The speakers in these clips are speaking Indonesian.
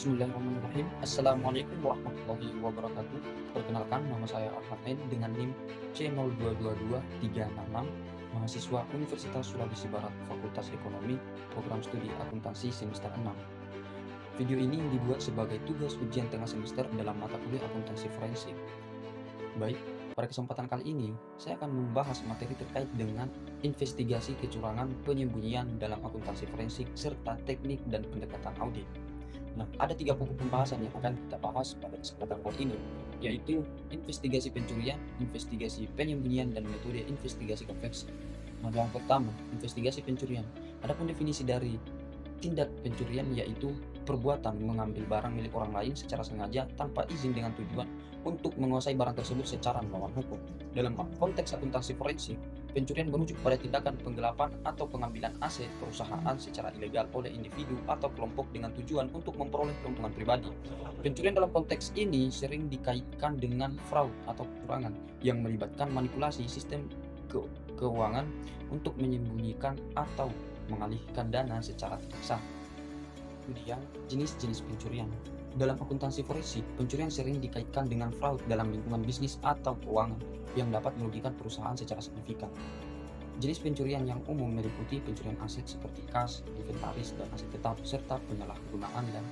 Bismillahirrahmanirrahim. Assalamualaikum warahmatullahi wabarakatuh. Perkenalkan, nama saya Ahmad dengan NIM C022236, mahasiswa Universitas Sulawesi Barat, Fakultas Ekonomi, Program Studi Akuntansi semester 6. Video ini dibuat sebagai tugas ujian tengah semester dalam mata kuliah akuntansi forensik. Baik, pada kesempatan kali ini, saya akan membahas materi terkait dengan investigasi kecurangan penyembunyian dalam akuntansi forensik serta teknik dan pendekatan audit. Nah, ada 3 pokok pembahasan yang akan kita bahas pada kesempatan kali ini, yaitu investigasi pencurian, investigasi penyembunyian, dan metode investigasi konveksi. Nah, yang pertama, investigasi pencurian. Adapun definisi dari tindak pencurian yaitu perbuatan mengambil barang milik orang lain secara sengaja tanpa izin dengan tujuan untuk menguasai barang tersebut secara melawan hukum. Dalam konteks akuntansi forensik, pencurian merujuk pada tindakan penggelapan atau pengambilan aset perusahaan secara ilegal oleh individu atau kelompok dengan tujuan untuk memperoleh keuntungan pribadi. Pencurian dalam konteks ini sering dikaitkan dengan fraud atau kecurangan yang melibatkan manipulasi sistem keuangan untuk menyembunyikan atau mengalihkan dana secara tidak sah. Kemudian, jenis-jenis pencurian. Dalam akuntansi forensik, pencurian sering dikaitkan dengan fraud dalam lingkungan bisnis atau keuangan yang dapat merugikan perusahaan secara signifikan. Jenis pencurian yang umum meliputi pencurian aset seperti kas, inventaris, dan aset tetap, serta penyalahgunaan dan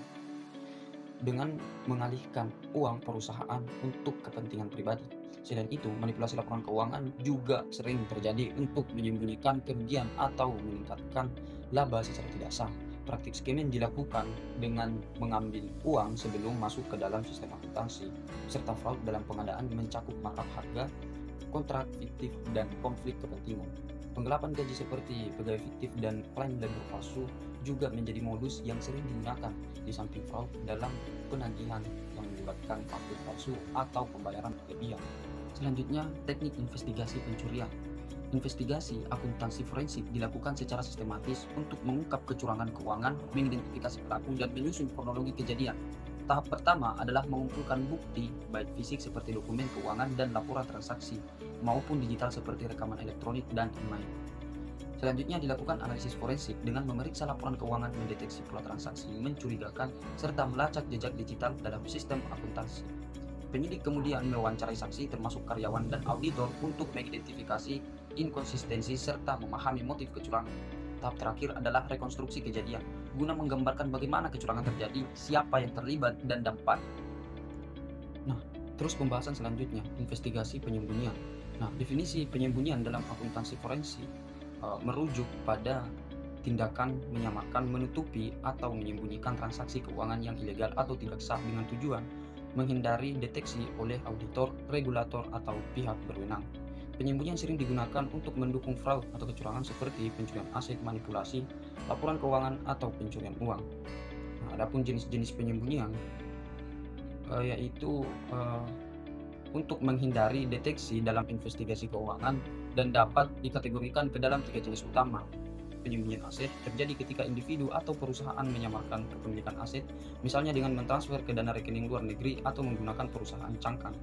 dengan mengalihkan uang perusahaan untuk kepentingan pribadi. Selain itu, manipulasi laporan keuangan juga sering terjadi untuk menyembunyikan kerugian atau meningkatkan laba secara tidak sah. Praktik skimming dilakukan dengan mengambil uang sebelum masuk ke dalam sistem akuntansi, serta fraud dalam pengadaan mencakup markup harga, kontrak fiktif, dan konflik kepentingan. Penggelapan gaji seperti pegawai fiktif dan klaim labor palsu juga menjadi modus yang sering digunakan, di samping fraud dalam penagihan yang melibatkan faktur palsu atau pembayaran berlebihan. Selanjutnya, teknik investigasi pencurian. Investigasi akuntansi forensik dilakukan secara sistematis untuk mengungkap kecurangan keuangan, mengidentifikasi pelaku, dan menyusun kronologi kejadian. Tahap pertama adalah mengumpulkan bukti, baik fisik seperti dokumen keuangan dan laporan transaksi, maupun digital seperti rekaman elektronik dan email. Selanjutnya dilakukan analisis forensik dengan memeriksa laporan keuangan, mendeteksi pola transaksi mencurigakan, serta melacak jejak digital dalam sistem akuntansi. Penyidik kemudian mewawancarai saksi termasuk karyawan dan auditor untuk mengidentifikasi inkonsistensi serta memahami motif kecurangan. Tahap terakhir adalah rekonstruksi kejadian, guna menggambarkan bagaimana kecurangan terjadi, siapa yang terlibat, dan dampak. Nah, terus pembahasan selanjutnya, investigasi penyembunyian. Nah, definisi penyembunyian dalam akuntansi forensik merujuk pada tindakan menyamarkan, menutupi, atau menyembunyikan transaksi keuangan yang ilegal atau tidak sah dengan tujuan menghindari deteksi oleh auditor, regulator, atau pihak berwenang. Penyembunyian sering digunakan untuk mendukung fraud atau kecurangan seperti pencurian aset, manipulasi, laporan keuangan, atau pencurian uang. Nah, adapun jenis-jenis penyembunyian yaitu untuk menghindari deteksi dalam investigasi keuangan dan dapat dikategorikan ke dalam 3 jenis utama. Penyembunyian aset terjadi ketika individu atau perusahaan menyamarkan kepemilikan aset, misalnya dengan mentransfer ke dana rekening luar negeri atau menggunakan perusahaan cangkang.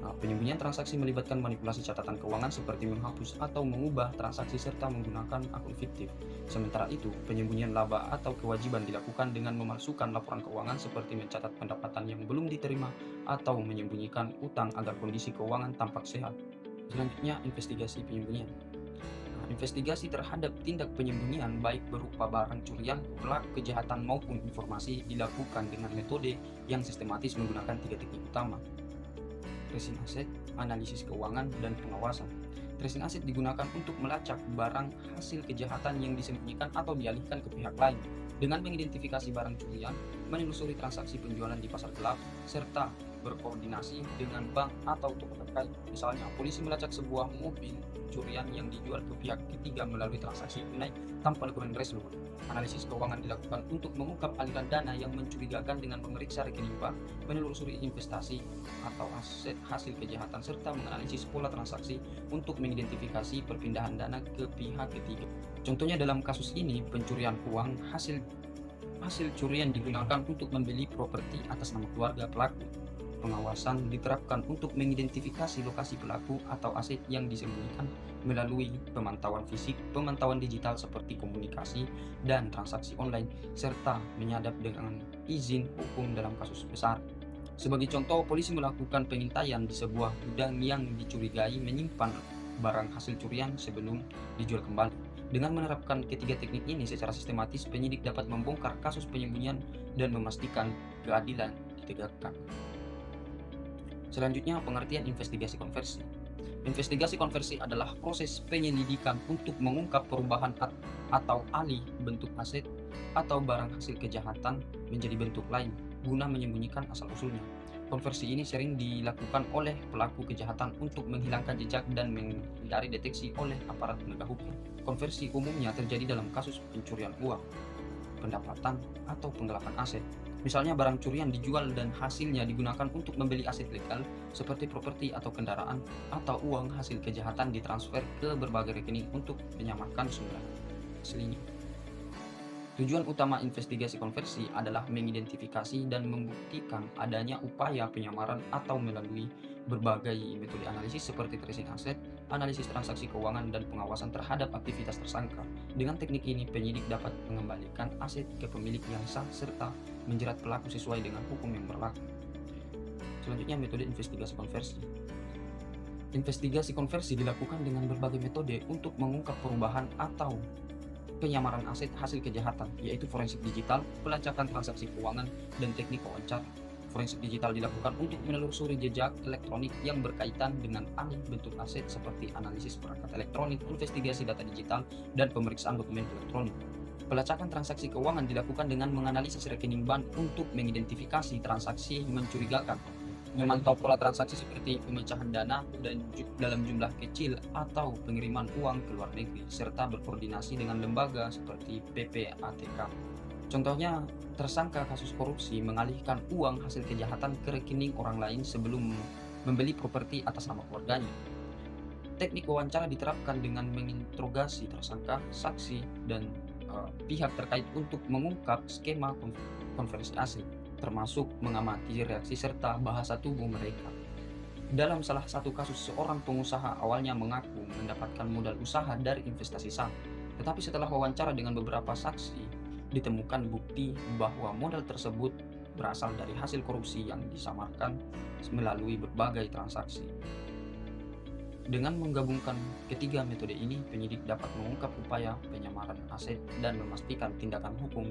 Nah, penyembunyian transaksi melibatkan manipulasi catatan keuangan seperti menghapus atau mengubah transaksi serta menggunakan akun fiktif. Sementara itu, penyembunyian laba atau kewajiban dilakukan dengan memalsukan laporan keuangan seperti mencatat pendapatan yang belum diterima atau menyembunyikan utang agar kondisi keuangan tampak sehat. Selanjutnya, investigasi penyembunyian. Investigasi terhadap tindak penyembunyian baik berupa barang curian, pelaku kejahatan maupun informasi dilakukan dengan metode yang sistematis menggunakan 3 teknik utama: tracing aset, analisis keuangan, dan pengawasan. Tracing aset digunakan untuk melacak barang hasil kejahatan yang disembunyikan atau dialihkan ke pihak lain dengan mengidentifikasi barang curian, menelusuri transaksi penjualan di pasar gelap, serta berkoordinasi dengan bank atau toko terkait. Misalnya, polisi melacak sebuah mobil curian yang dijual ke pihak ketiga melalui transaksi tunai tanpa dokumen resmi. Analisis keuangan dilakukan untuk mengungkap aliran dana yang mencurigakan dengan memeriksa rekening bank, menelusuri investasi atau aset hasil kejahatan, serta menganalisis pola transaksi untuk mengidentifikasi perpindahan dana ke pihak ketiga. Contohnya dalam kasus ini, pencurian uang hasil curian digunakan untuk membeli properti atas nama keluarga pelaku. pengawasan diterapkan untuk mengidentifikasi lokasi pelaku atau aset yang disembunyikan melalui pemantauan fisik, pemantauan digital seperti komunikasi dan transaksi online, serta menyadap dengan izin hukum dalam kasus besar. Sebagai contoh, polisi melakukan pengintaian di sebuah gudang yang dicurigai menyimpan barang hasil curian sebelum dijual kembali. Dengan menerapkan ketiga teknik ini secara sistematis, penyidik dapat membongkar kasus penyembunyian dan memastikan keadilan ditegakkan. Selanjutnya, pengertian investigasi konversi. Investigasi konversi adalah proses penyelidikan untuk mengungkap perubahan atau alih bentuk aset atau barang hasil kejahatan menjadi bentuk lain guna menyembunyikan asal-usulnya. Konversi ini sering dilakukan oleh pelaku kejahatan untuk menghilangkan jejak dan menghindari deteksi oleh aparat penegak hukum. Konversi umumnya terjadi dalam kasus pencurian uang, pendapatan, atau penggelapan aset. Misalnya barang curian dijual dan hasilnya digunakan untuk membeli aset legal seperti properti atau kendaraan, atau uang hasil kejahatan ditransfer ke berbagai rekening untuk menyamarkan sumber aslinya. Tujuan utama investigasi konversi adalah mengidentifikasi dan membuktikan adanya upaya penyamaran atau melalui berbagai metode analisis seperti tracing aset, analisis transaksi keuangan, dan pengawasan terhadap aktivitas tersangka. Dengan teknik ini, penyidik dapat mengembalikan aset ke pemilik yang sah serta menjerat pelaku sesuai dengan hukum yang berlaku. Selanjutnya, metode investigasi konversi. Investigasi konversi dilakukan dengan berbagai metode untuk mengungkap perubahan atau penyamaran aset hasil kejahatan, yaitu forensik digital, pelacakan transaksi keuangan, dan teknik wawancara. Forensik digital dilakukan untuk menelusuri jejak elektronik yang berkaitan dengan alih bentuk aset seperti analisis perangkat elektronik, investigasi data digital, dan pemeriksaan dokumen elektronik. Pelacakan transaksi keuangan dilakukan dengan menganalisis rekening bank untuk mengidentifikasi transaksi mencurigakan, memantau pola transaksi seperti pemecahan dana dan dalam jumlah kecil atau pengiriman uang ke luar negeri, serta berkoordinasi dengan lembaga seperti PPATK. Contohnya, tersangka kasus korupsi mengalihkan uang hasil kejahatan ke rekening orang lain sebelum membeli properti atas nama keluarganya. Teknik wawancara diterapkan dengan menginterogasi tersangka, saksi, dan pihak terkait untuk mengungkap skema konversi aset, termasuk mengamati reaksi serta bahasa tubuh mereka. Dalam salah satu kasus, seorang pengusaha awalnya mengaku mendapatkan modal usaha dari investasi saham, tetapi setelah wawancara dengan beberapa saksi, ditemukan bukti bahwa modal tersebut berasal dari hasil korupsi yang disamarkan melalui berbagai transaksi. Dengan menggabungkan ketiga metode ini, penyidik dapat mengungkap upaya penyamaran aset dan memastikan tindakan hukum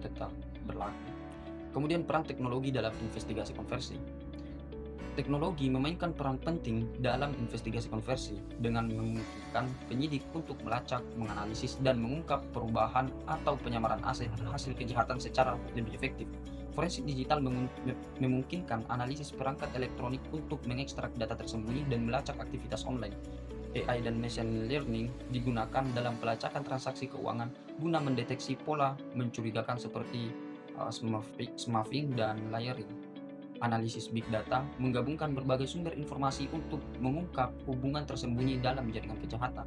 tetap berlaku. Kemudian, peran teknologi dalam investigasi konversi. Teknologi memainkan peran penting dalam investigasi konversi dengan memungkinkan penyidik untuk melacak, menganalisis, dan mengungkap perubahan atau penyamaran aset hasil kejahatan secara lebih efektif. Forensik digital memungkinkan analisis perangkat elektronik untuk mengekstrak data tersembunyi dan melacak aktivitas online. AI dan machine learning digunakan dalam pelacakan transaksi keuangan guna mendeteksi pola mencurigakan seperti smurfing dan layering. Analisis big data menggabungkan berbagai sumber informasi untuk mengungkap hubungan tersembunyi dalam jaringan kejahatan.